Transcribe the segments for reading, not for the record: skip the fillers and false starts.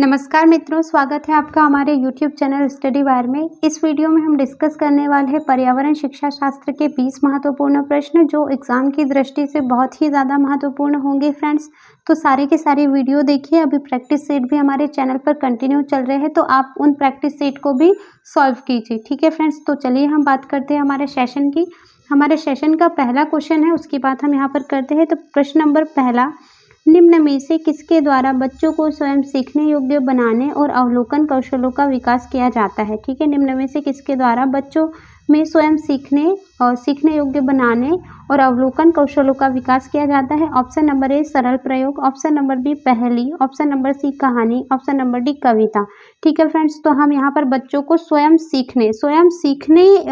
नमस्कार मित्रों, स्वागत है आपका हमारे YouTube चैनल स्टडी वायर में। इस वीडियो में हम डिस्कस करने वाले हैं पर्यावरण शिक्षा शास्त्र के 20 महत्वपूर्ण प्रश्न जो एग्जाम की दृष्टि से बहुत ही ज़्यादा महत्वपूर्ण होंगे फ्रेंड्स। तो सारे के सारे वीडियो देखिए। अभी प्रैक्टिस सेट भी हमारे चैनल पर कंटिन्यू चल रहे हैं, तो आप उन प्रैक्टिस सेट को भी सॉल्व कीजिए, ठीक है फ्रेंड्स। तो चलिए हम बात करते हैं हमारे सेशन की। हमारे सेशन का पहला क्वेश्चन है, उसकी बात हम यहाँ पर करते हैं। तो प्रश्न नंबर पहला, निम्न में से किसके द्वारा बच्चों को स्वयं सीखने योग्य बनाने और अवलोकन कौशलों का विकास किया जाता है। ठीक है, निम्न में से किसके द्वारा बच्चों में स्वयं सीखने योग्य बनाने और अवलोकन कौशलों का विकास किया जाता है। ऑप्शन नंबर ए सरल प्रयोग, ऑप्शन नंबर बी पहेली, ऑप्शन नंबर सी कहानी, ऑप्शन नंबर डी कविता। ठीक है फ्रेंड्स, तो हम यहाँ पर बच्चों को स्वयं सीखने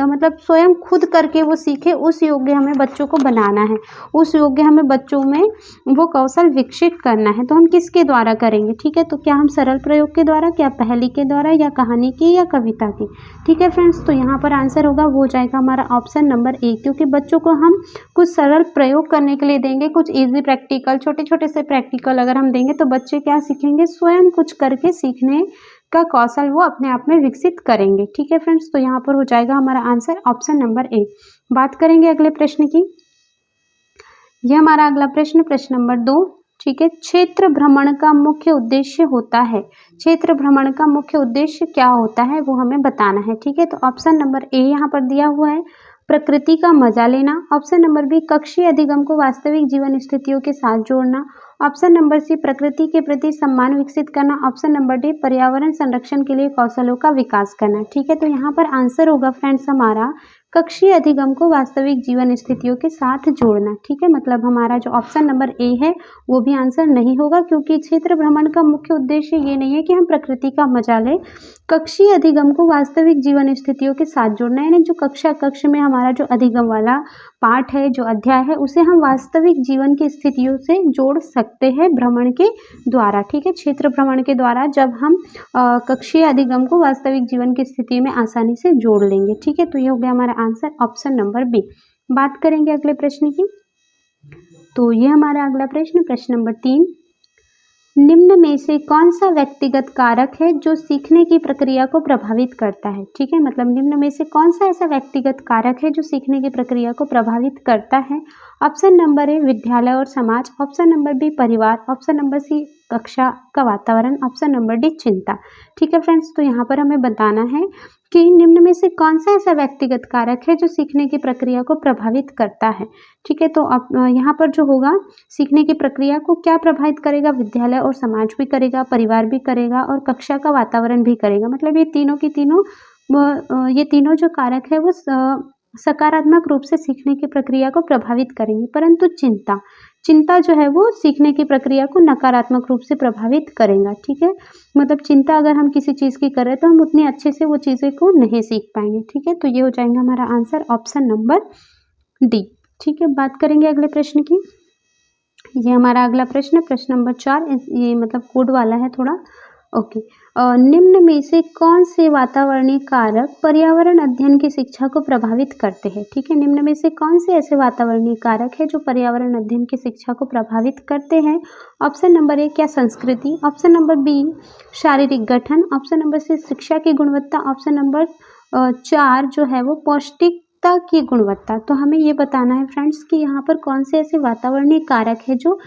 मतलब स्वयं खुद करके वो सीखे, उस योग्य हमें बच्चों को बनाना है, उस योग्य हमें बच्चों में वो कौशल विकसित करना है। तो हम किसके द्वारा करेंगे? ठीक है, तो क्या हम सरल प्रयोग के द्वारा, क्या पहेली के द्वारा, या कहानी की, या कविता की? ठीक है फ्रेंड्स, तो यहाँ पर आंसर होगा वो जाएगा हमारा ऑप्शन नंबर ए, क्योंकि बच्चों को हम कुछ सरल प्रयोग करने के लिए देंगे, कुछ इजी प्रैक्टिकल, छोटे छोटे से प्रैक्टिकल अगर हम देंगे तो बच्चे क्या सीखेंगे? स्वयं कुछ करके सीखने का कौशल वो अपने आप में विकसित करेंगे। ठीक है फ्रेंड्स, तो यहाँ पर हो जाएगा हमारा आंसर ऑप्शन नंबर ए। बात करेंगे अगले प्रश्न की। यह हमारा अगला प्रश्न, प्रश्न नंबर 2। ठीक है, क्षेत्र भ्रमण का मुख्य उद्देश्य होता है। क्षेत्र भ्रमण का मुख्य उद्देश्य क्या होता है वो हमें बताना है। ठीक है, तो ऑप्शन नंबर ए यहाँ पर दिया हुआ है, प्रकृति का मजा लेना। ऑप्शन नंबर बी, कक्षीय अधिगम को वास्तविक जीवन स्थितियों के साथ जोड़ना। ऑप्शन नंबर सी, प्रकृति के प्रति सम्मान विकसित करना। ऑप्शन नंबर डी, पर्यावरण संरक्षण के लिए कौशलों का विकास करना। ठीक है, तो यहाँ पर आंसर होगा फ्रेंड्स हमारा कक्षीय अधिगम को वास्तविक जीवन स्थितियों के साथ जोड़ना। ठीक है, मतलब हमारा जो ऑप्शन नंबर ए है वो भी आंसर नहीं होगा, क्योंकि क्षेत्र भ्रमण का मुख्य उद्देश्य ये नहीं है कि हम प्रकृति का मजा लें। कक्षीय अधिगम को वास्तविक जीवन स्थितियों के साथ जोड़ना, यानी जो कक्ष में हमारा जो अधिगम वाला पाठ है, जो अध्याय है, उसे हम वास्तविक जीवन की स्थितियों से जोड़ सकते हैं भ्रमण के द्वारा। ठीक है, क्षेत्र भ्रमण के द्वारा जब हम कक्षीय अधिगम को वास्तविक जीवन की स्थिति में आसानी से जोड़ लेंगे। ठीक है, तो ये हो गया हमारा आंसर ऑप्शन नंबर बी। बात करेंगे अगले प्रश्न की। तो ये हमारा अगला प्रश्न, प्रश्न नंबर 3। निम्न में से कौन सा व्यक्तिगत कारक है जो सीखने की प्रक्रिया को प्रभावित करता है? ठीक है, मतलब निम्न में से कौन सा ऐसा व्यक्तिगत कारक है जो सीखने की प्रक्रिया को प्रभावित करता है? ऑप्शन नंबर ए विद्यालय और समाज, ऑप्शन नंबर बी परिवार, ऑप्शन नंबर सी कक्षा का वातावरण, ऑप्शन नंबर डी चिंता। ठीक है फ्रेंड्स, तो यहाँ पर हमें बताना है कि निम्न में से कौन सा ऐसा व्यक्तिगत कारक है जो सीखने की प्रक्रिया को प्रभावित करता है। ठीक है, तो अब यहाँ पर जो होगा, सीखने की प्रक्रिया को क्या प्रभावित करेगा? विद्यालय और समाज भी करेगा, परिवार भी करेगा, और कक्षा का वातावरण भी करेगा। मतलब ये तीनों जो कारक है वो सकारात्मक रूप से सीखने की प्रक्रिया को प्रभावित करेंगे, परंतु चिंता जो है वो सीखने की प्रक्रिया को नकारात्मक रूप से प्रभावित करेगा। ठीक है, मतलब चिंता अगर हम किसी चीज़ की करें तो हम उतनी अच्छे से वो चीज़ें को नहीं सीख पाएंगे। ठीक है, तो ये हो जाएगा हमारा आंसर ऑप्शन नंबर डी। ठीक है, बात करेंगे अगले प्रश्न की। ये हमारा अगला प्रश्न, प्रश्न नंबर 4। ये मतलब कोड वाला है थोड़ा। ओके, निम्न में से कौन से वातावरणीय कारक पर्यावरण अध्ययन की शिक्षा को प्रभावित करते हैं? ठीक है, निम्न में से कौन से ऐसे वातावरणीय कारक है जो पर्यावरण अध्ययन की शिक्षा को प्रभावित करते हैं? ऑप्शन नंबर ए, क्या संस्कृति, ऑप्शन नंबर बी शारीरिक गठन, ऑप्शन नंबर सी शिक्षा की गुणवत्ता, ऑप्शन नंबर 4 जो है वो पौष्टिकता की गुणवत्ता। तो हमें ये बताना है फ्रेंड्स कि यहाँ पर कौन से ऐसे वातावरणीय कारक है जो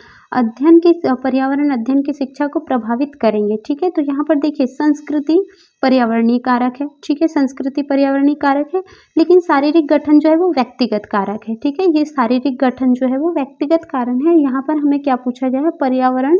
पर्यावरण अध्ययन की शिक्षा को प्रभावित करेंगे। ठीक है, तो यहाँ पर देखिए संस्कृति पर्यावरणीय कारक है। ठीक है, संस्कृति पर्यावरणीय कारक है, लेकिन शारीरिक गठन जो है वो व्यक्तिगत कारक है। ठीक है, ये शारीरिक गठन जो है वो व्यक्तिगत कारण है। यहाँ पर हमें क्या पूछा गया है?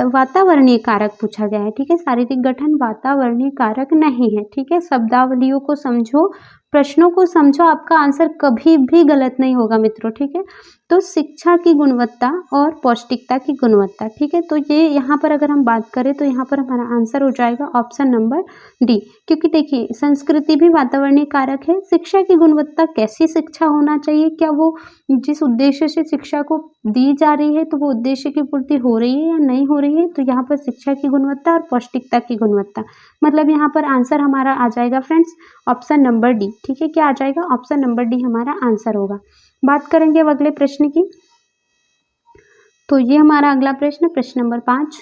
वातावरणीय कारक पूछा गया है। ठीक है, शारीरिक गठन वातावरणीय कारक नहीं है। ठीक है, शब्दावलियों को समझो, प्रश्नों को समझो, आपका आंसर कभी भी गलत नहीं होगा मित्रों। ठीक है, तो शिक्षा की गुणवत्ता और पौष्टिकता की गुणवत्ता। ठीक है, तो ये यहाँ पर अगर हम बात करें तो यहाँ पर हमारा आंसर हो जाएगा ऑप्शन नंबर डी, क्योंकि देखिए संस्कृति भी वातावरणीय कारक है। शिक्षा की गुणवत्ता, कैसी शिक्षा होना चाहिए, क्या वो जिस उद्देश्य से शिक्षा को दी जा रही है तो वो उद्देश्य की पूर्ति हो रही है या नहीं हो रही है। तो यहाँ पर शिक्षा की गुणवत्ता और पौष्टिकता की गुणवत्ता, मतलब यहाँ पर आंसर हमारा आ जाएगा फ्रेंड्स ऑप्शन नंबर डी। ठीक है, क्या आ जाएगा? ऑप्शन नंबर डी हमारा आंसर होगा। बात करेंगे अब अगले प्रश्न की। तो ये हमारा अगला प्रश्न, प्रश्न नंबर 5।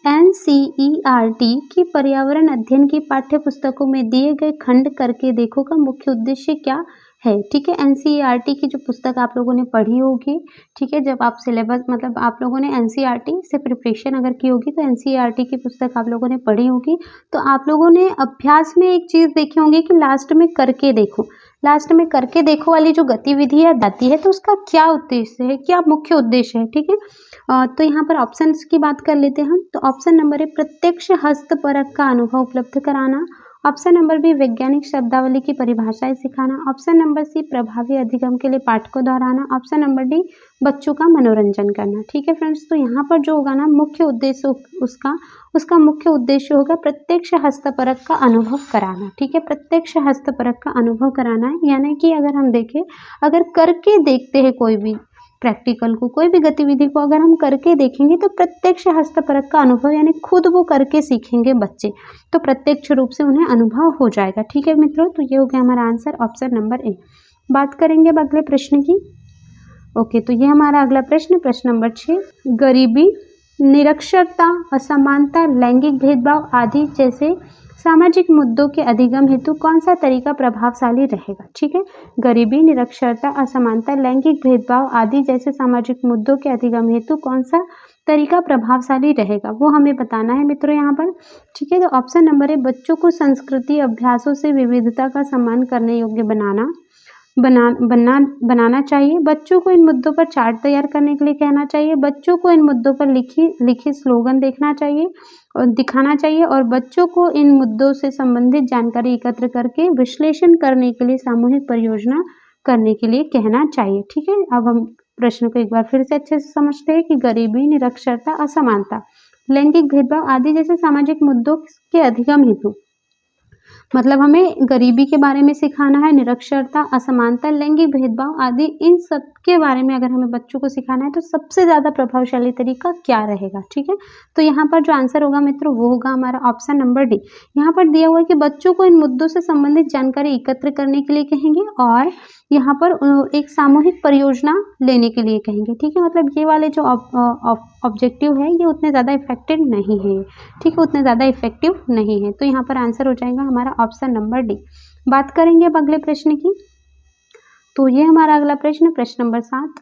एनसीईआरटी की पर्यावरण अध्ययन की पाठ्य पुस्तकों में दिए गए खंड करके देखो का मुख्य उद्देश्य क्या है। ठीक है, एनसीईआरटी की जो पुस्तक आप लोगों ने पढ़ी होगी, ठीक है, जब आप सिलेबस मतलब आप लोगों ने एनसीईआरटी से प्रिपरेशन अगर की होगी तो एनसीईआरटी की पुस्तक आप लोगों ने पढ़ी होगी। तो आप लोगों ने अभ्यास में एक चीज़ देखी होंगी कि लास्ट में करके देखो, लास्ट में करके देखो वाली जो गतिविधि है आती है तो उसका क्या उद्देश्य है, क्या मुख्य उद्देश्य है। ठीक है, तो यहाँ पर ऑप्शंस की बात कर लेते हैं हम। तो ऑप्शन नंबर ए प्रत्यक्ष हस्तपरक का अनुभव उपलब्ध कराना, ऑप्शन नंबर बी वैज्ञानिक शब्दावली की परिभाषाएं सिखाना, ऑप्शन नंबर सी प्रभावी अधिगम के लिए पाठ को दोहराना, ऑप्शन नंबर डी बच्चों का मनोरंजन करना। ठीक है फ्रेंड्स, तो यहाँ पर जो होगा ना मुख्य उद्देश्य उसका मुख्य उद्देश्य होगा प्रत्यक्ष हस्तपरक का अनुभव कराना। ठीक है, प्रत्यक्ष हस्तपरक का अनुभव कराना है, यानी कि अगर हम देखें, अगर करके देखते हैं कोई भी प्रैक्टिकल को, कोई भी गतिविधि को अगर हम करके देखेंगे तो प्रत्यक्ष हस्तपरक का अनुभव यानी खुद वो करके सीखेंगे बच्चे, तो प्रत्यक्ष रूप से उन्हें अनुभव हो जाएगा। ठीक है मित्रों, तो ये हो गया हमारा आंसर ऑप्शन नंबर ए। बात करेंगे अब अगले प्रश्न की। ओके, तो ये हमारा अगला प्रश्न, प्रश्न नंबर 6, गरीबी, निरक्षरता, असमानता, लैंगिक भेदभाव आदि जैसे सामाजिक मुद्दों के अधिगम हेतु कौन सा तरीका प्रभावशाली रहेगा। ठीक है, गरीबी, निरक्षरता, असमानता, लैंगिक भेदभाव आदि जैसे सामाजिक मुद्दों के अधिगम हेतु कौन सा तरीका प्रभावशाली रहेगा, वो हमें बताना है मित्रों यहाँ पर। ठीक है, तो ऑप्शन नंबर ए बच्चों को संस्कृति अभ्यासों से विविधता का सम्मान करने योग्य बनाना चाहिए, बच्चों को इन मुद्दों पर चार्ट तैयार करने के लिए कहना चाहिए, बच्चों को इन मुद्दों पर लिखी स्लोगन देखना चाहिए और दिखाना चाहिए, और बच्चों को इन मुद्दों से संबंधित जानकारी एकत्र करके विश्लेषण करने के लिए सामूहिक परियोजना करने के लिए कहना चाहिए। ठीक है, अब हम प्रश्न को एक बार फिर से अच्छे से समझते हैं कि गरीबी, निरक्षरता, असमानता, लैंगिक भेदभाव आदि जैसे सामाजिक मुद्दों के अधिगम हेतु, मतलब हमें गरीबी के बारे में सिखाना है, निरक्षरता, असमानता, लैंगिक भेदभाव आदि इन सब के बारे में अगर हमें बच्चों को सिखाना है तो सबसे ज़्यादा प्रभावशाली तरीका क्या रहेगा। ठीक है, तो यहाँ पर जो आंसर होगा मित्रों वो होगा हमारा ऑप्शन नंबर डी। यहाँ पर दिया हुआ है कि बच्चों को इन मुद्दों से संबंधित जानकारी एकत्र करने के लिए कहेंगे और यहाँ पर एक सामूहिक परियोजना लेने के लिए कहेंगे। ठीक है, मतलब ये वाले जो ऑब्जेक्टिव है ये उतने ज़्यादा इफेक्टिव नहीं है। ठीक है, उतने ज़्यादा इफेक्टिव नहीं है, तो यहाँ पर आंसर हो जाएगा हमारा ऑप्शन नंबर डी। बात करेंगे अब अगले प्रश्न की। तो ये हमारा अगला प्रश्न, प्रश्न नंबर 7,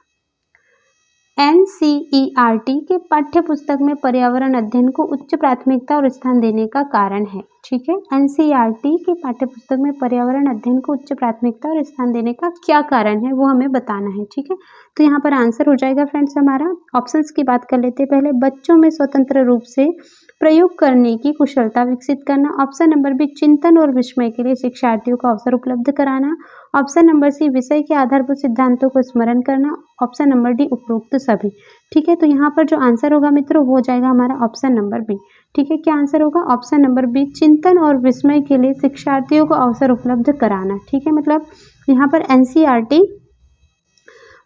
एनसीईआरटी के पाठ्य पुस्तक में पर्यावरण अध्ययन को उच्च प्राथमिकता और स्थान देने का कारण है। ठीक है, एनसीईआरटी के पाठ्य पुस्तक में पर्यावरण अध्ययन को उच्च प्राथमिकता और स्थान देने का क्या कारण है वो हमें बताना है। ठीक है, तो यहाँ पर आंसर हो जाएगा फ्रेंड्स हमारा, ऑप्शंस की बात कर लेते हैं पहले, बच्चों में स्वतंत्र रूप से प्रयोग करने की कुशलता विकसित करना, ऑप्शन नंबर बी चिंतन और विस्मय के लिए शिक्षार्थियों को अवसर उपलब्ध कराना, ऑप्शन नंबर सी विषय के आधारभूत सिद्धांतों को स्मरण करना, ऑप्शन नंबर डी उपरोक्त सभी। ठीक है, तो यहाँ पर जो आंसर होगा मित्रों वो हो जाएगा हमारा ऑप्शन नंबर बी। ठीक है, क्या आंसर होगा, ऑप्शन नंबर बी चिंतन और विस्मय के लिए शिक्षार्थियों को अवसर उपलब्ध कराना। ठीक है, मतलब यहाँ पर एनसीईआरटी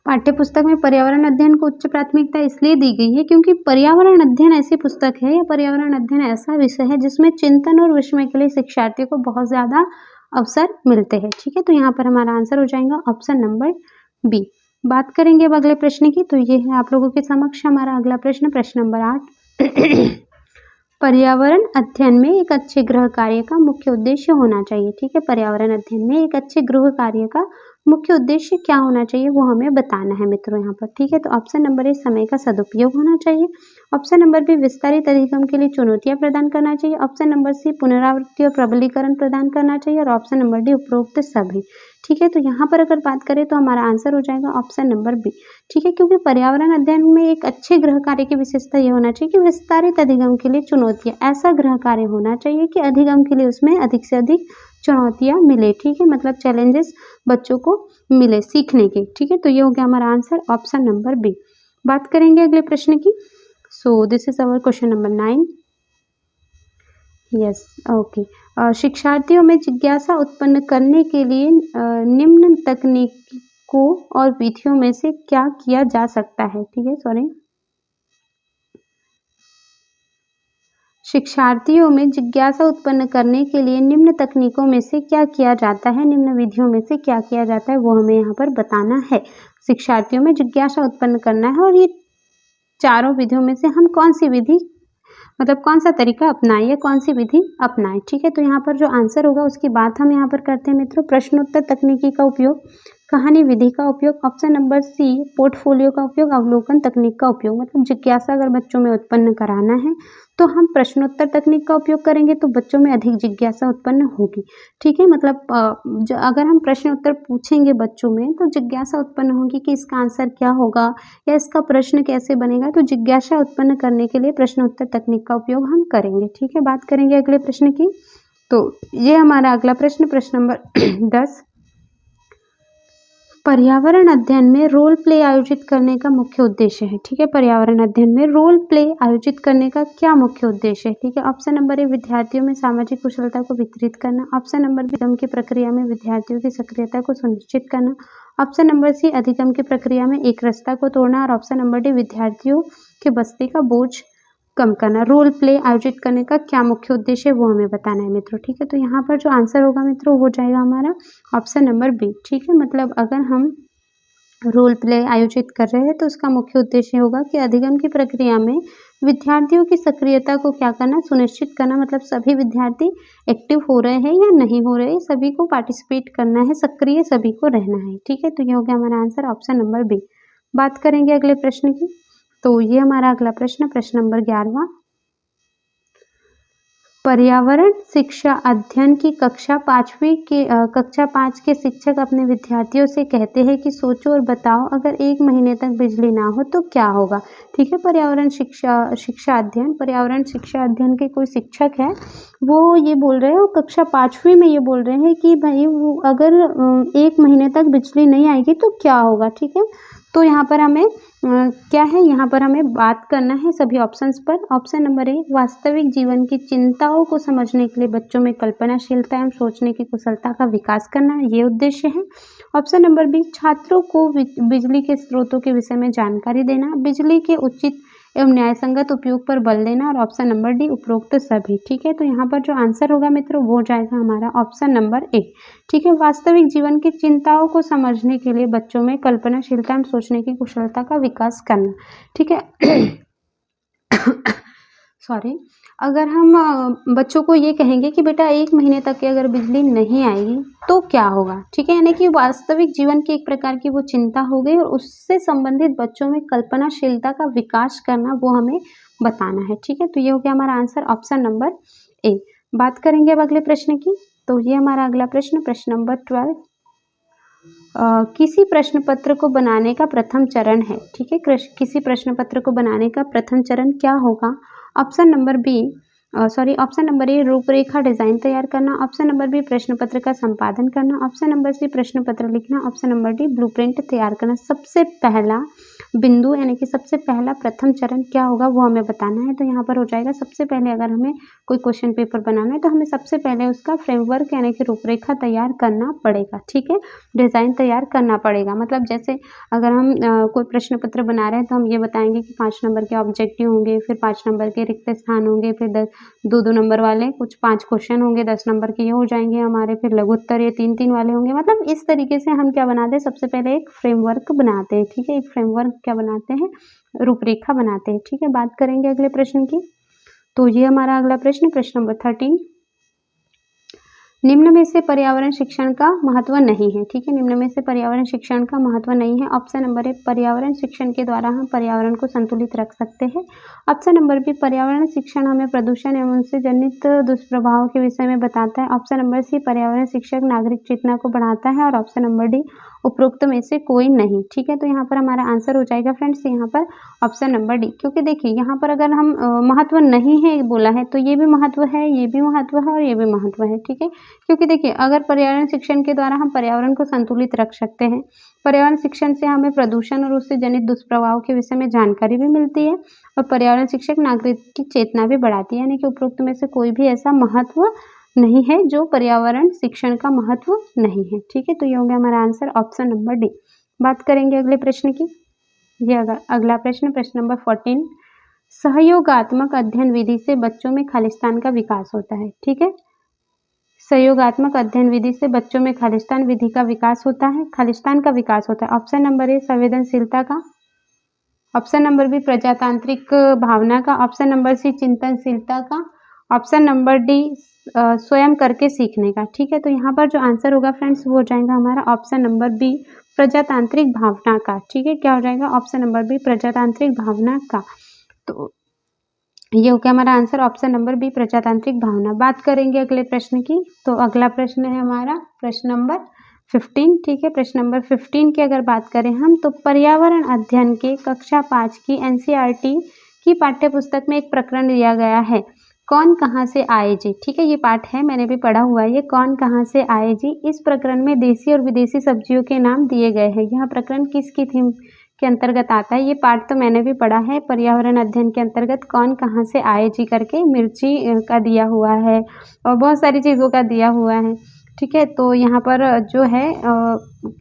पाठ्य पुस्तक में पर्यावरण अध्ययन को उच्च प्राथमिकता इसलिए दी गई है क्योंकि पर्यावरण अध्ययन ऐसी पुस्तक है या पर्यावरण अध्ययन ऐसा विषय है जिसमें चिंतन और विस्मय के लिए शिक्षार्थियों को बहुत ज़्यादा अवसर मिलते हैं। ठीक है, तो यहाँ पर हमारा आंसर हो जाएगा ऑप्शन नंबर बी। बात करेंगे अब अगले प्रश्न की। तो ये है आप लोगों के समक्ष हमारा अगला प्रश्न, प्रश्न नंबर 8, पर्यावरण अध्ययन में एक अच्छे गृह कार्य का मुख्य उद्देश्य होना चाहिए। ठीक है, पर्यावरण अध्ययन में एक अच्छे गृह कार्य का मुख्य उद्देश्य क्या होना चाहिए वो हमें बताना है मित्रों यहाँ पर। ठीक है, तो ऑप्शन नंबर ए समय का सदुपयोग होना चाहिए, ऑप्शन नंबर बी विस्तारित अधिगम के लिए चुनौतियां प्रदान करना चाहिए, ऑप्शन नंबर सी पुनरावृत्ति और प्रबलीकरण प्रदान करना चाहिए, और ऑप्शन नंबर डी उपरोक्त सभी। ठीक है, तो यहाँ पर अगर बात करें तो हमारा आंसर हो जाएगा ऑप्शन नंबर बी। ठीक है, क्योंकि पर्यावरण अध्ययन में एक अच्छे गृह कार्य की विशेषता ये होना चाहिए कि विस्तारित अधिगम के लिए चुनौतियां, ऐसा गृह कार्य होना चाहिए कि अधिगम के लिए उसमें अधिक से अधिक चुनौतियां मिले। ठीक है, मतलब चैलेंजेस बच्चों को मिले सीखने के। ठीक है, तो ये हो गया हमारा आंसर ऑप्शन नंबर बी। बात करेंगे अगले प्रश्न की। So this is our question number 9। Yes, okay, शिक्षार्थियों में जिज्ञासा उत्पन्न करने के लिए निम्न तकनीकों और विधियों में से क्या किया जा सकता है। ठीक है, सॉरी, शिक्षार्थियों में जिज्ञासा उत्पन्न करने के लिए निम्न तकनीकों में से क्या किया जाता है, निम्न विधियों में से क्या किया जाता है वो हमें यहाँ पर बताना है। शिक्षार्थियों में जिज्ञासा उत्पन्न करना है और ये चारों विधियों में से हम कौन सी विधि मतलब कौन सा तरीका अपनाएं या कौन सी विधि अपनाएं। ठीक है, तो यहाँ पर जो आंसर होगा उसकी बात हम यहाँ पर करते हैं मित्रों। प्रश्नोत्तर तकनीकी का उपयोग, कहानी विधि का उपयोग, ऑप्शन नंबर सी पोर्टफोलियो का उपयोग, अवलोकन तकनीक का उपयोग। मतलब जिज्ञासा अगर बच्चों में उत्पन्न कराना है तो हम प्रश्नोत्तर तकनीक का उपयोग करेंगे तो बच्चों में अधिक जिज्ञासा उत्पन्न होगी। ठीक है, मतलब अगर हम प्रश्न उत्तर पूछेंगे बच्चों में तो जिज्ञासा उत्पन्न होगी कि इसका आंसर क्या होगा या इसका प्रश्न कैसे बनेगा। तो जिज्ञासा उत्पन्न करने के लिए प्रश्नोत्तर तकनीक का उपयोग हम करेंगे। ठीक है, बात करेंगे अगले प्रश्न की। तो ये हमारा अगला प्रश्न, प्रश्न नंबर 10। पर्यावरण अध्ययन में रोल प्ले आयोजित करने का मुख्य उद्देश्य है। ठीक है, पर्यावरण अध्ययन में रोल प्ले आयोजित करने का क्या मुख्य उद्देश्य है। ठीक है, ऑप्शन नंबर ए विद्यार्थियों में सामाजिक कुशलता को वितरित करना, ऑप्शन नंबर बी अधिगम की प्रक्रिया में विद्यार्थियों की सक्रियता को सुनिश्चित करना, ऑप्शन नंबर सी अधिगम की प्रक्रिया में एकरसता को तोड़ना और ऑप्शन नंबर डी विद्यार्थियों के बस्ते का बोझ कम करना। रोल प्ले आयोजित करने का क्या मुख्य उद्देश्य है वो हमें बताना है मित्रों। ठीक है, तो यहाँ पर जो आंसर होगा मित्रों वो जाएगा हमारा ऑप्शन नंबर बी। ठीक है, मतलब अगर हम रोल प्ले आयोजित कर रहे हैं तो उसका मुख्य उद्देश्य होगा कि अधिगम की प्रक्रिया में विद्यार्थियों की सक्रियता को क्या करना, सुनिश्चित करना। मतलब सभी विद्यार्थी एक्टिव हो रहे हैं या नहीं हो रहे, सभी को पार्टिसिपेट करना है, सक्रिय सभी को रहना है। ठीक है, तो ये हो गया हमारा आंसर ऑप्शन नंबर बी। बात करेंगे अगले प्रश्न की। तो ये हमारा अगला प्रश्न, प्रश्न नंबर 11। पर्यावरण शिक्षा अध्ययन की कक्षा 5 के शिक्षक अपने विद्यार्थियों से कहते हैं कि सोचो और बताओ अगर 1 महीने तक बिजली ना हो तो क्या होगा। ठीक है, पर्यावरण शिक्षा अध्ययन के कोई शिक्षक है, वो ये बोल रहे हैं, वो कक्षा 5वीं में ये बोल रहे हैं कि भाई वो अगर 1 महीने तक बिजली नहीं आएगी तो क्या होगा। ठीक है, तो यहाँ पर हमें क्या है, यहाँ पर हमें बात करना है सभी ऑप्शंस पर। ऑप्शन नंबर ए वास्तविक जीवन की चिंताओं को समझने के लिए बच्चों में कल्पनाशीलता एवं सोचने की कुशलता का विकास करना, ये उद्देश्य है। ऑप्शन नंबर बी छात्रों को बिजली के स्रोतों के विषय में जानकारी देना, बिजली के उचित एवं न्यायसंगत उपयोग पर बल देना और ऑप्शन नंबर डी उपरोक्त सभी। ठीक है, तो यहाँ पर जो आंसर होगा मित्रों वो जाएगा हमारा ऑप्शन नंबर ए। ठीक है, वास्तविक जीवन की चिंताओं को समझने के लिए बच्चों में कल्पनाशीलता एवं सोचने की कुशलता का विकास करना। ठीक है सॉरी, अगर हम बच्चों को ये कहेंगे कि बेटा 1 महीने तक की अगर बिजली नहीं आएगी तो क्या होगा। ठीक है, यानी कि वास्तविक जीवन की एक प्रकार की वो चिंता हो गई और उससे संबंधित बच्चों में कल्पनाशीलता का विकास करना वो हमें बताना है। ठीक है, तो ये हो गया हमारा आंसर ऑप्शन नंबर ए। बात करेंगे अब अगले प्रश्न की। तो ये हमारा अगला प्रश्न, प्रश्न नंबर 12। किसी प्रश्न पत्र को बनाने का प्रथम चरण है। ठीक है, किसी प्रश्न पत्र को बनाने का प्रथम चरण क्या होगा। Option number B option number A रूपरेखा डिजाइन तैयार करना, ऑप्शन नंबर बी प्रश्न पत्र का संपादन करना, ऑप्शन नंबर सी प्रश्न पत्र लिखना, ऑप्शन नंबर डी ब्लूप्रिंट तैयार करना। सबसे पहला बिंदु यानी कि सबसे पहला प्रथम चरण क्या होगा वो हमें बताना है। तो यहाँ पर हो जाएगा सबसे पहले अगर हमें कोई क्वेश्चन पेपर बनाना है तो हमें सबसे पहले उसका फ्रेमवर्क यानी कि रूपरेखा तैयार करना पड़ेगा। ठीक है, डिजाइन तैयार करना पड़ेगा। मतलब जैसे अगर हम कोई प्रश्न पत्र बना रहे हैं तो हम ये बताएंगे कि 5 नंबर के ऑब्जेक्टिव होंगे, फिर 5 नंबर के रिक्त स्थान होंगे, फिर 2-2 नंबर वाले कुछ 5 क्वेश्चन होंगे, 10 नंबर के ये हो जाएंगे हमारे, फिर लघु उत्तर ये 3-3 वाले होंगे। मतलब इस तरीके से हम क्या बनाते हैं, सबसे पहले एक फ्रेमवर्क बनाते हैं। ठीक है, एक फ्रेमवर्क क्या बनाते हैं, रूपरेखा बनाते हैं। ठीक है, बात करेंगे अगले प्रश्न की। तो ये हमारा अगला प्रश्न, प्रश्न नंबर 13। निम्न में से पर्यावरण शिक्षण का महत्व नहीं है। ठीक है, निम्न में से पर्यावरण शिक्षण का महत्व नहीं है। ऑप्शन नंबर ए पर्यावरण शिक्षण के द्वारा हम पर्यावरण को संतुलित रख सकते हैं। ऑप्शन नंबर बी पर्यावरण शिक्षण हमें प्रदूषण एवं उनसे जनित दुष्प्रभाव के विषय में बताता है। ऑप्शन नंबर सी पर्यावरण शिक्षक नागरिक चेतना को बढ़ाता है और ऑप्शन नंबर डी उपरोक्त में से कोई नहीं। ठीक है, तो यहाँ पर हमारा आंसर हो जाएगा फ्रेंड्स यहाँ पर ऑप्शन नंबर डी। क्योंकि देखिए यहाँ पर अगर हम महत्व नहीं है बोला है तो ये भी महत्व है, ये भी महत्व है और ये भी महत्व है। ठीक है, क्योंकि देखिए अगर पर्यावरण शिक्षण के द्वारा हम पर्यावरण को संतुलित रख सकते हैं, पर्यावरण शिक्षण से हमें प्रदूषण और उससे जनित दुष्प्रभाव के विषय में जानकारी भी मिलती है और पर्यावरण शिक्षक नागरिक की चेतना भी बढ़ाती है। यानी कि उपरोक्त में से कोई भी ऐसा महत्व नहीं है जो पर्यावरण शिक्षण का महत्व नहीं है। ठीक है, तो ये हो गया हमारा आंसर ऑप्शन नंबर डी। बात करेंगे अगले प्रश्न की। ये अगला प्रश्न, प्रश्न नंबर 14। सहयोगात्मक अध्ययन विधि से बच्चों में खालिस्तान का विकास होता है। ठीक है, सहयोगात्मक अध्ययन विधि से बच्चों में खालिस्तान विधि का विकास होता है, खालिस्तान का विकास होता है। ऑप्शन नंबर ए संवेदनशीलता का, ऑप्शन नंबर बी प्रजातांत्रिक भावना का, ऑप्शन नंबर सी चिंतनशीलता का, ऑप्शन नंबर डी स्वयं करके सीखने का। ठीक है, तो यहाँ पर जो आंसर होगा फ्रेंड्स वो हो जाएगा हमारा ऑप्शन नंबर बी प्रजातांत्रिक भावना का। ठीक है, क्या हो जाएगा ऑप्शन नंबर बी प्रजातांत्रिक भावना का। तो ये हो गया हमारा आंसर ऑप्शन नंबर बी प्रजातांत्रिक भावना। बात करेंगे अगले प्रश्न की। तो अगला प्रश्न है हमारा प्रश्न नंबर 15। ठीक है, प्रश्न नंबर 15 की अगर बात करें हम, तो पर्यावरण अध्ययन के कक्षा 5 की एनसीईआरटी की पाठ्यपुस्तक में एक प्रकरण दिया गया है, कौन कहाँ से आए जी। ठीक है, ये पाठ है, मैंने भी पढ़ा हुआ है, ये कौन कहाँ से आए जी। इस प्रकरण में देसी और विदेशी सब्जियों के नाम दिए गए हैं। यह प्रकरण किसकी थीम के अंतर्गत आता है। ये पाठ तो मैंने भी पढ़ा है, पर्यावरण अध्ययन के अंतर्गत कौन कहाँ से आए जी करके मिर्ची का दिया हुआ है और बहुत सारी चीज़ों का दिया हुआ है। ठीक है, तो यहाँ पर जो है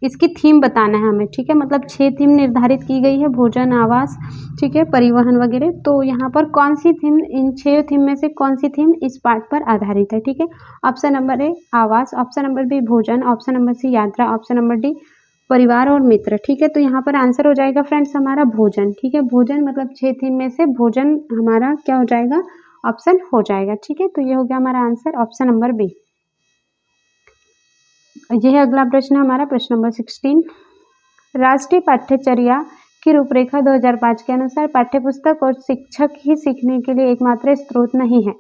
इसकी थीम बताना है हमें। ठीक है, मतलब 6 थीम निर्धारित की गई है, भोजन, आवास, ठीक है, परिवहन वगैरह। तो यहाँ पर कौन सी थीम, इन 6 थीम में से कौन सी थीम इस पाठ पर आधारित है। ठीक है, ऑप्शन नंबर ए आवास, ऑप्शन नंबर बी भोजन, ऑप्शन नंबर सी यात्रा, ऑप्शन नंबर डी परिवार और मित्र। ठीक है, तो यहाँ पर आंसर हो जाएगा फ्रेंड्स हमारा भोजन। ठीक है, भोजन मतलब 6 थीम में से भोजन हमारा क्या हो जाएगा, ऑप्शन हो जाएगा। ठीक है, तो ये हो गया हमारा आंसर ऑप्शन नंबर बी। यह अगला प्रश्न है हमारा प्रश्न नंबर 16। राष्ट्रीय पाठ्यचर्या की रूपरेखा 2005 के अनुसार पाठ्यपुस्तक और शिक्षक ही सीखने के लिए एकमात्र स्रोत नहीं है।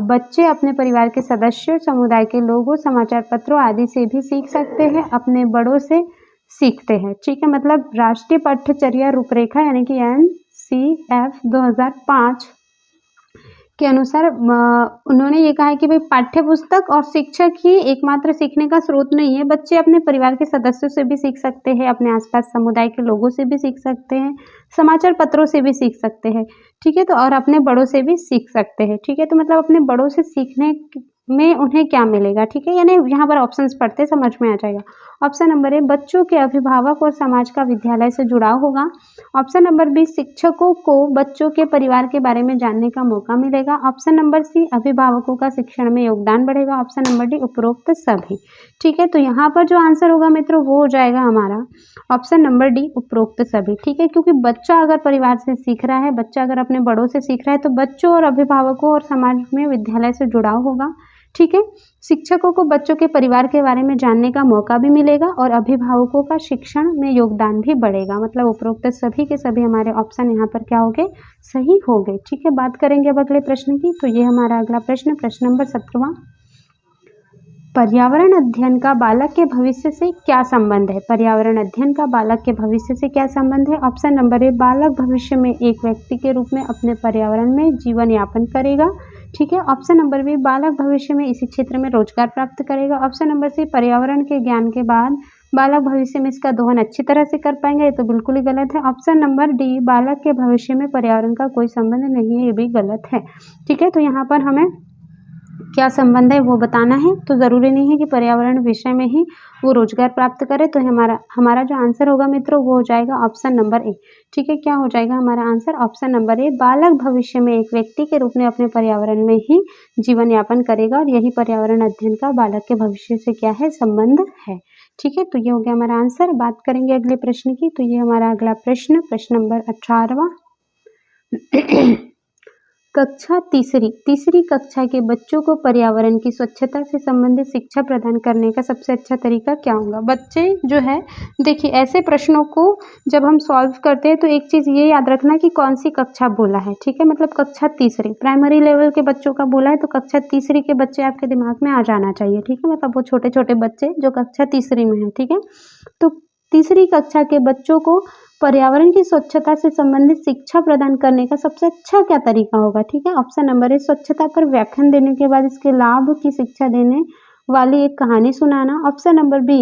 बच्चे अपने परिवार के सदस्यों, समुदाय के लोगों, समाचार पत्रों आदि से भी सीख सकते हैं, अपने बड़ों से सीखते हैं। ठीक है, मतलब राष्ट्रीय पाठ्यचर्या रूपरेखा यानी कि NCF 2005 के अनुसार उन्होंने ये कहा है कि भाई पाठ्यपुस्तक और शिक्षक ही एकमात्र सीखने का स्रोत नहीं है। बच्चे अपने परिवार के सदस्यों से भी सीख सकते हैं, अपने आसपास समुदाय के लोगों से भी सीख सकते हैं, समाचार पत्रों से भी सीख सकते हैं। ठीक है, तो और अपने बड़ों से भी सीख सकते हैं। ठीक है, तो मतलब अपने बड़ों से सीखने में उन्हें क्या मिलेगा। ठीक है, यानी यहाँ पर ऑप्शंस पढ़ते समझ में आ जाएगा। ऑप्शन नंबर ए बच्चों के अभिभावक और समाज का विद्यालय से जुड़ाव होगा। ऑप्शन नंबर बी शिक्षकों को बच्चों के परिवार के बारे में जानने का मौका मिलेगा। ऑप्शन नंबर सी अभिभावकों का शिक्षण में योगदान बढ़ेगा। ऑप्शन नंबर डी उपरोक्त सभी। ठीक है, तो यहाँ पर जो आंसर होगा मित्रों वो हो जाएगा हमारा ऑप्शन नंबर डी उपरोक्त सभी। ठीक है, क्योंकि बच्चा अगर परिवार से सीख रहा है, बच्चा अगर अपने बड़ों से सीख रहा है, तो बच्चों और अभिभावकों और समाज में विद्यालय से जुड़ाव होगा। ठीक है, शिक्षकों को बच्चों के परिवार के बारे में जानने का मौका भी मिलेगा और अभिभावकों का शिक्षण में योगदान भी बढ़ेगा। मतलब उपरोक्त सभी के सभी हमारे ऑप्शन यहाँ पर क्या हो गए, सही हो गए। ठीक है, बात करेंगे अब अगले प्रश्न की। तो ये हमारा अगला प्रश्न प्रश्न नंबर 17। पर्यावरण अध्ययन का बालक के भविष्य से क्या संबंध है। पर्यावरण अध्ययन का बालक के भविष्य से क्या संबंध है। ऑप्शन नंबर ए बालक भविष्य में एक व्यक्ति के रूप में अपने पर्यावरण में जीवन यापन करेगा। ठीक है, ऑप्शन नंबर बी बालक भविष्य में इसी क्षेत्र में रोजगार प्राप्त करेगा। ऑप्शन नंबर सी पर्यावरण के ज्ञान के बाद बालक भविष्य में इसका दोहन अच्छी तरह से कर पाएंगे। ये तो बिल्कुल ही गलत है। ऑप्शन नंबर डी बालक के भविष्य में पर्यावरण का कोई संबंध नहीं है, ये भी गलत है। ठीक है, तो यहाँ पर हमें क्या संबंध है वो बताना है। तो ज़रूरी नहीं है कि पर्यावरण विषय में ही वो रोजगार प्राप्त करे। तो हमारा जो आंसर होगा मित्रों वो हो जाएगा ऑप्शन नंबर ए। ठीक है, क्या हो जाएगा हमारा आंसर ऑप्शन नंबर ए बालक भविष्य में एक व्यक्ति के रूप में अपने पर्यावरण में ही जीवन यापन करेगा और यही पर्यावरण अध्ययन का बालक के भविष्य से क्या है, संबंध है। ठीक है, तो ये हो गया हमारा आंसर। बात करेंगे अगले प्रश्न की। तो ये हमारा अगला प्रश्न प्रश्न नंबर 18वां। कक्षा तीसरी कक्षा के बच्चों को पर्यावरण की स्वच्छता से संबंधित शिक्षा प्रदान करने का सबसे अच्छा तरीका क्या होगा। बच्चे जो है देखिए ऐसे प्रश्नों को जब हम सॉल्व करते हैं तो एक चीज़ ये याद रखना कि कौन सी कक्षा बोला है। ठीक है, मतलब कक्षा तीसरी प्राइमरी लेवल के बच्चों का बोला है तो कक्षा तीसरी के बच्चे आपके दिमाग में आ जाना चाहिए। ठीक है, मतलब वो छोटे छोटे बच्चे जो कक्षा तीसरी में है। ठीक है, तो तीसरी कक्षा के बच्चों को पर्यावरण की स्वच्छता से संबंधित शिक्षा प्रदान करने का सबसे अच्छा क्या तरीका होगा। ठीक है, ऑप्शन नंबर ए स्वच्छता पर व्याख्यान देने के बाद इसके लाभ की शिक्षा देने वाली एक कहानी सुनाना। ऑप्शन नंबर बी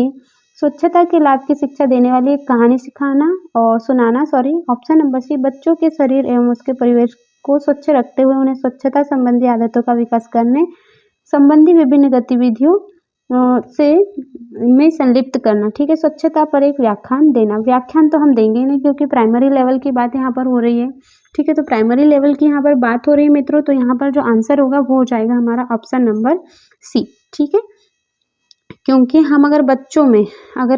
स्वच्छता के लाभ की शिक्षा देने वाली एक कहानी सुनाना। ऑप्शन नंबर सी बच्चों के शरीर एवं उसके परिवेश को स्वच्छ रखते हुए उन्हें स्वच्छता संबंधी आदतों का विकास करने संबंधी विभिन्न गतिविधियों से में संलिप्त करना। ठीक है, स्वच्छता पर एक व्याख्यान देना। व्याख्यान तो हम देंगे नहीं क्योंकि प्राइमरी लेवल की बात यहाँ पर हो रही है। ठीक है, तो प्राइमरी लेवल की यहाँ पर बात हो रही है मित्रों, तो यहाँ पर जो आंसर होगा वो हो जाएगा हमारा ऑप्शन नंबर सी। ठीक है, क्योंकि हम अगर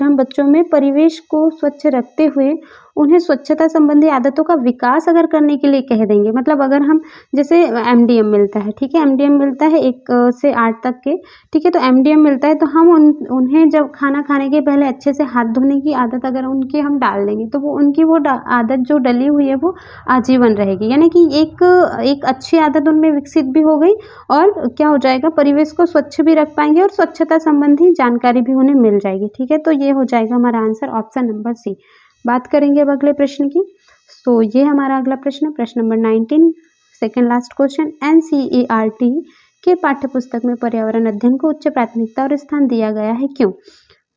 हम बच्चों में परिवेश को स्वच्छ रखते हुए उन्हें स्वच्छता संबंधी आदतों का विकास अगर करने के लिए कह देंगे, मतलब अगर हम जैसे एमडीएम मिलता है, ठीक है, एमडीएम मिलता है 1 से 8 तक के, ठीक है, तो एमडीएम मिलता है तो हम उन्हें जब खाना खाने के पहले अच्छे से हाथ धोने की आदत अगर उनकी हम डाल देंगे तो वो उनकी वो आदत जो डली हुई है वो आजीवन रहेगी, यानी कि एक अच्छी आदत उनमें विकसित भी हो गई और क्या हो जाएगा, परिवेश को स्वच्छ भी रख पाएंगे और स्वच्छता संबंधी जानकारी भी उन्हें मिल जाएगी। ठीक है, तो ये हो जाएगा हमारा आंसर ऑप्शन नंबर सी। बात करेंगे अब अगले प्रश्न की। तो ये हमारा अगला प्रश्न, प्रश्न number 19, second last question. NCERT के पाठ्यपुस्तक में पर्यावरण अध्ययन को उच्च प्राथमिकता और स्थान दिया गया है, क्यों?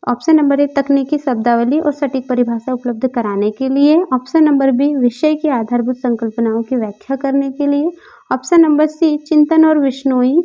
ऑप्शन नंबर ए तकनीकी शब्दावली और सटीक परिभाषा उपलब्ध कराने के लिए। ऑप्शन नंबर बी विषय की आधारभूत संकल्पनाओं की व्याख्या करने के लिए। ऑप्शन नंबर सी चिंतन और विश्नोई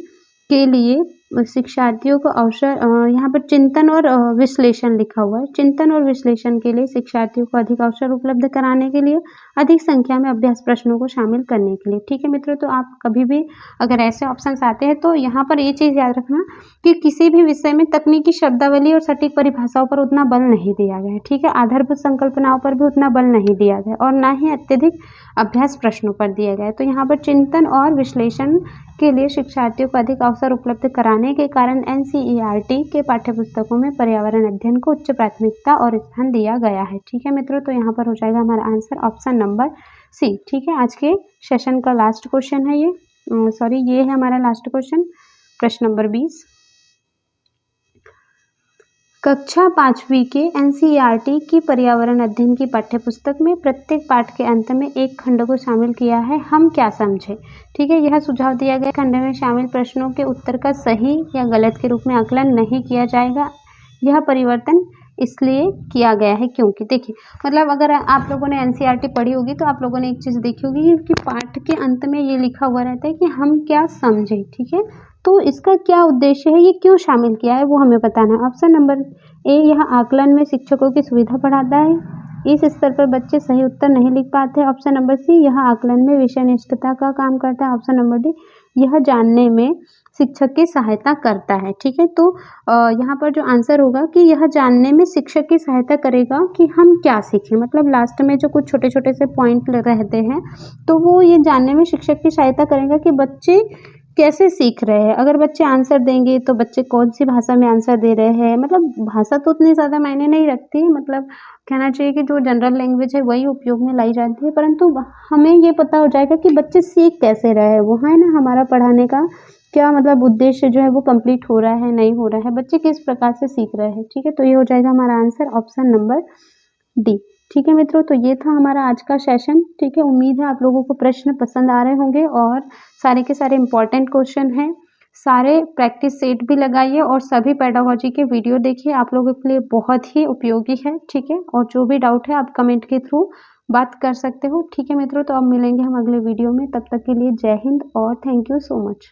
के लिए शिक्षार्थियों को अवसर, यहाँ पर चिंतन और विश्लेषण लिखा हुआ है, चिंतन और विश्लेषण के लिए शिक्षार्थियों को अधिक अवसर उपलब्ध कराने के लिए, अधिक संख्या में अभ्यास प्रश्नों को शामिल करने के लिए। ठीक है मित्रों, तो आप कभी भी अगर ऐसे ऑप्शंस आते हैं तो यहाँ पर ये चीज़ याद रखना कि किसी भी विषय में तकनीकी शब्दावली और सटीक परिभाषाओं पर उतना बल नहीं दिया गया है। ठीक है, आधारभूत संकल्पनाओं पर भी उतना बल नहीं दिया गया और ना ही अत्यधिक अभ्यास प्रश्नों पर दिया गया है। तो यहाँ पर चिंतन और विश्लेषण के लिए शिक्षार्थियों को अधिक अवसर उपलब्ध कराने के कारण एनसीईआरटी के पाठ्यपुस्तकों में पर्यावरण अध्ययन को उच्च प्राथमिकता और स्थान दिया गया है। ठीक है मित्रों, तो यहाँ पर हो जाएगा हमारा आंसर ऑप्शन नंबर सी। ठीक है, आज के सेशन का लास्ट क्वेश्चन है ये, ये है हमारा लास्ट क्वेश्चन, प्रश्न नंबर 20। कक्षा 5वीं के एनसीईआरटी की पर्यावरण अध्ययन की पाठ्यपुस्तक में प्रत्येक पाठ के अंत में एक खंड को शामिल किया है, हम क्या समझे। ठीक है, यह सुझाव दिया गया खंड में शामिल प्रश्नों के उत्तर का सही या गलत के रूप में आकलन नहीं किया जाएगा। यह परिवर्तन इसलिए किया गया है क्योंकि, देखिए मतलब अगर आप लोगों ने एनसीईआरटी पढ़ी होगी तो आप लोगों ने एक चीज़ देखी होगी कि पाठ के अंत में ये लिखा हुआ रहता है कि हम क्या समझे। ठीक है, तो इसका क्या उद्देश्य है, ये क्यों शामिल किया है, वो हमें बताना है। ऑप्शन नंबर ए, यह आकलन में शिक्षकों की सुविधा बढ़ाता है, इस स्तर पर बच्चे सही उत्तर नहीं लिख पाते। ऑप्शन नंबर सी, यह आकलन में विषय निष्ठता का काम करता है। ऑप्शन नंबर डी, यह जानने में शिक्षक की सहायता करता है। ठीक है, तो यहाँ पर जो आंसर होगा कि यह जानने में शिक्षक की सहायता करेगा कि हम क्या सीखें, मतलब लास्ट में जो कुछ छोटे छोटे से पॉइंट रहते हैं तो वो ये जानने में शिक्षक की सहायता करेगा कि बच्चे कैसे सीख रहे हैं। अगर बच्चे आंसर देंगे तो बच्चे कौन सी भाषा में आंसर दे रहे हैं, मतलब भाषा तो उतनी ज़्यादा मायने नहीं रखती, मतलब कहना चाहिए कि जो जनरल लैंग्वेज है वही उपयोग में लाई जाती है, परंतु हमें ये पता हो जाएगा कि बच्चे सीख कैसे रहे हैं, वो है ना, हमारा पढ़ाने का क्या मतलब उद्देश्य जो है वो कंप्लीट हो रहा है नहीं हो रहा है, बच्चे किस प्रकार से सीख रहे हैं। ठीक है, तो ये हो जाएगा हमारा आंसर ऑप्शन नंबर डी। ठीक है मित्रों, तो ये था हमारा आज का सेशन। ठीक है, उम्मीद है आप लोगों को प्रश्न पसंद आ रहे होंगे और सारे के सारे इम्पॉर्टेंट क्वेश्चन हैं। सारे प्रैक्टिस सेट भी लगाइए और सभी पेडागोजी के वीडियो देखिए, आप लोगों के लिए बहुत ही उपयोगी है। ठीक है, और जो भी डाउट है आप कमेंट के थ्रू बात कर सकते हो। ठीक है मित्रों, तो अब मिलेंगे हम अगले वीडियो में, तब तक के लिए जय हिंद और थैंक यू सो मच।